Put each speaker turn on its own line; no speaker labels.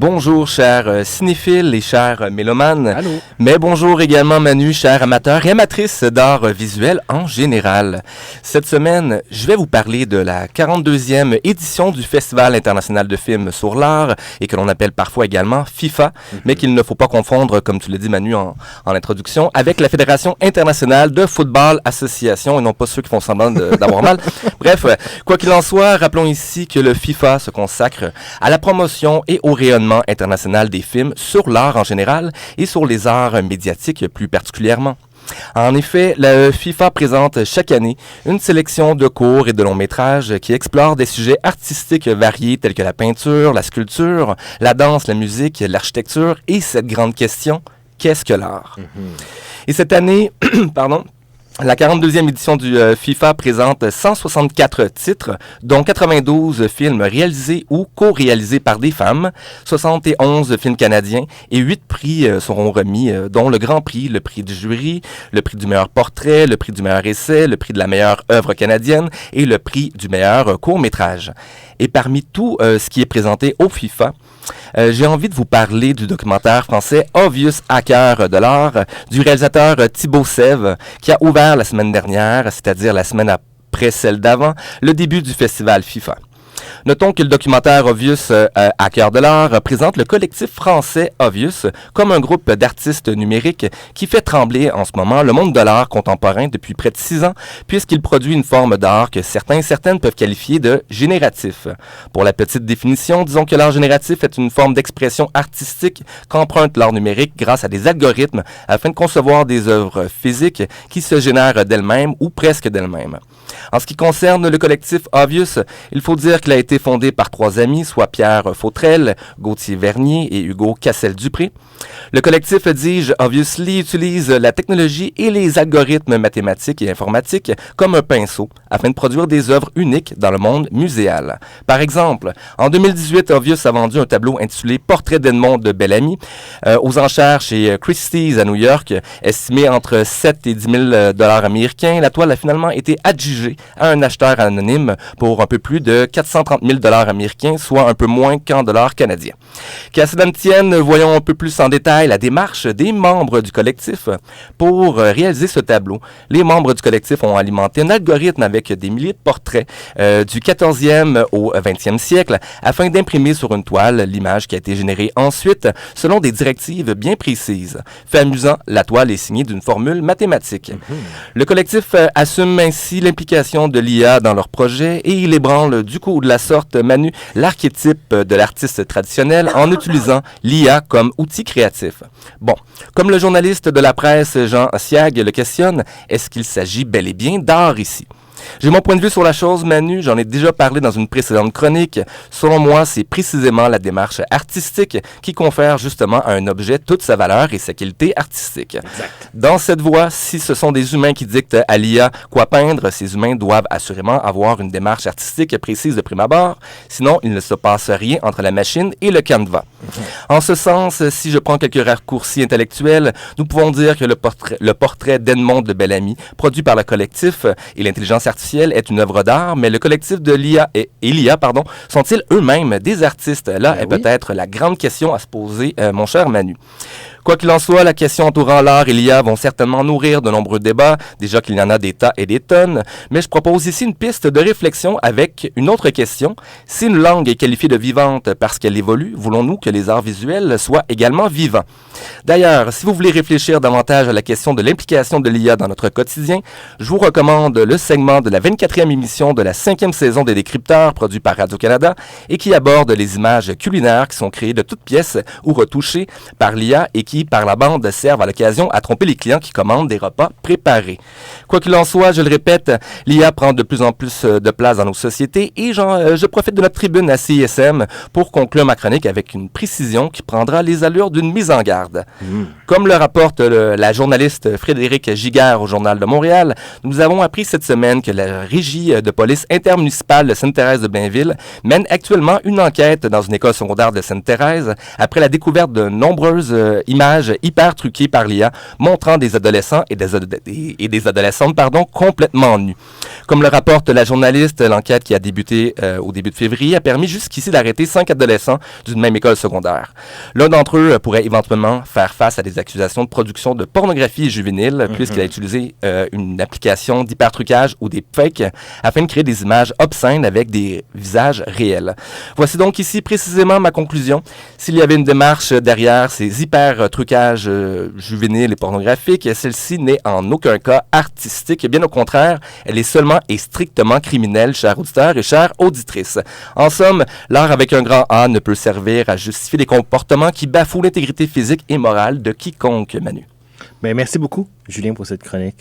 Bonjour, chers cinéphiles et chers mélomanes.
Allô.
Mais bonjour également, Manu, chers amateurs et amatrices d'art visuel en général. Cette semaine, je vais vous parler de la 42e édition du Festival international de films sur l'art et que l'on appelle parfois également FIFA, mais qu'il ne faut pas confondre, comme tu l'as dit, Manu, en introduction, avec la Fédération internationale de football association et non pas ceux qui font semblant d'avoir mal. Bref, quoi qu'il en soit, rappelons ici que le FIFA se consacre à la promotion et au rayonnement international des films sur l'art en général et sur les arts médiatiques plus particulièrement. En effet, la FIFA présente chaque année une sélection de courts et de longs métrages qui explorent des sujets artistiques variés tels que la peinture, la sculpture, la danse, la musique, l'architecture et cette grande question, qu'est-ce que l'art? Et cette année, la 42e édition du FIFA présente 164 titres, dont 92 films réalisés ou co-réalisés par des femmes, 71 films canadiens et 8 prix seront remis, dont le Grand Prix, le prix du jury, le prix du meilleur portrait, le prix du meilleur essai, le prix de la meilleure œuvre canadienne et le prix du meilleur court-métrage. Et parmi tout ce qui est présenté au FIFA, j'ai envie de vous parler du documentaire français Obvious Hacker de l'art du réalisateur Thibault Sèvres qui a ouvert la semaine dernière, c'est-à-dire la semaine après celle d'avant, le début du festival FIFA. Notons que le documentaire Obvious Hacker de l'art présente le collectif français Obvious comme un groupe d'artistes numériques qui fait trembler en ce moment le monde de l'art contemporain depuis près de 6 ans, puisqu'il produit une forme d'art que certains et certaines peuvent qualifier de génératif. Pour la petite définition, disons que l'art génératif est une forme d'expression artistique qu'emprunte l'art numérique grâce à des algorithmes afin de concevoir des œuvres physiques qui se génèrent d'elles-mêmes ou presque d'elles-mêmes. En ce qui concerne le collectif Obvious, il faut dire qu'il a été fondé par 3 amis, soit Pierre Fautrel, Gauthier Vernier et Hugo Cassel-Dupré. Le collectif, dis-je, Obviously utilise la technologie et les algorithmes mathématiques et informatiques comme un pinceau afin de produire des œuvres uniques dans le monde muséal. Par exemple, en 2018, Obvious a vendu un tableau intitulé Portrait d'Edmond de Bellamy aux enchères chez Christie's à New York, estimé entre 7 et 10 000 dollars américains. La toile a finalement été adjugée à un acheteur anonyme pour un peu plus de 430 000 dollars américains, soit un peu moins qu'en dollars canadiens. Qu'à cela ne tienne, voyons un peu plus en détail la démarche des membres du collectif pour réaliser ce tableau. Les membres du collectif ont alimenté un algorithme avec des milliers de portraits du 14e au 20e siècle afin d'imprimer sur une toile l'image qui a été générée ensuite selon des directives bien précises. Fait amusant, la toile est signée d'une formule mathématique. Le collectif assume ainsi l'implication de l'IA dans leur projet et il ébranle du coup de la sorte, Manu, l'archétype de l'artiste traditionnel en utilisant l'IA comme outil créatif. Bon, comme le journaliste de la presse Jean Siag le questionne, est-ce qu'il s'agit bel et bien d'art ici? J'ai mon point de vue sur la chose, Manu, j'en ai déjà parlé dans une précédente chronique. Selon moi, c'est précisément la démarche artistique qui confère justement à un objet toute sa valeur et sa qualité artistique.
Exact.
Dans cette voie, si ce sont des humains qui dictent à l'IA quoi peindre, ces humains doivent assurément avoir une démarche artistique précise de prime abord, sinon il ne se passe rien entre la machine et le canevas. En ce sens, si je prends quelques raccourcis intellectuels, nous pouvons dire que le portrait d'Edmond de Bellamy, produit par le collectif et l'intelligence artificielle est une œuvre d'art, mais le collectif de l'IA et l'IA, sont-ils eux-mêmes des artistes? Là est peut-être la grande question à se poser, mon cher Manu. Quoi qu'il en soit, la question entourant l'art et l'IA vont certainement nourrir de nombreux débats, déjà qu'il y en a des tas et des tonnes, mais je propose ici une piste de réflexion avec une autre question. Si une langue est qualifiée de vivante parce qu'elle évolue, voulons-nous que les arts visuels soient également vivants? D'ailleurs, si vous voulez réfléchir davantage à la question de l'implication de l'IA dans notre quotidien, je vous recommande le segment de la 24e émission de la 5e saison des Décrypteurs, produit par Radio-Canada, et qui aborde les images culinaires qui sont créées de toutes pièces ou retouchées par l'IA et qui, par la bande, servent à l'occasion à tromper les clients qui commandent des repas préparés. Quoi qu'il en soit, je le répète, l'IA prend de plus en plus de place dans nos sociétés et je profite de notre tribune à CISM pour conclure ma chronique avec une précision qui prendra les allures d'une mise en garde. Comme le rapporte la journaliste Frédéric Giguère au Journal de Montréal, nous avons appris cette semaine que la régie de police intermunicipale de Sainte-Thérèse de Blainville mène actuellement une enquête dans une école secondaire de Sainte-Thérèse après la découverte de nombreuses images images hyper truquées par l'IA montrant des adolescents et des adolescentes complètement nus. Comme le rapporte la journaliste, l'enquête qui a débuté au début de février a permis jusqu'ici d'arrêter 5 adolescents d'une même école secondaire. L'un d'entre eux pourrait éventuellement faire face à des accusations de production de pornographie juvénile puisqu'il a utilisé une application d'hypertrucage ou des fakes afin de créer des images obscènes avec des visages réels. Voici donc ici précisément ma conclusion. S'il y avait une démarche derrière ces hyper-trucages juvéniles et pornographiques, celle-ci n'est en aucun cas artistique. Bien au contraire, elle est seulement et strictement criminelle, chers auditeurs et chères auditrices. En somme, l'art avec un grand A ne peut servir à justifier des comportements qui bafouent l'intégrité physique et morale de quiconque, Manu.
Bien, merci beaucoup, Julien, pour cette chronique.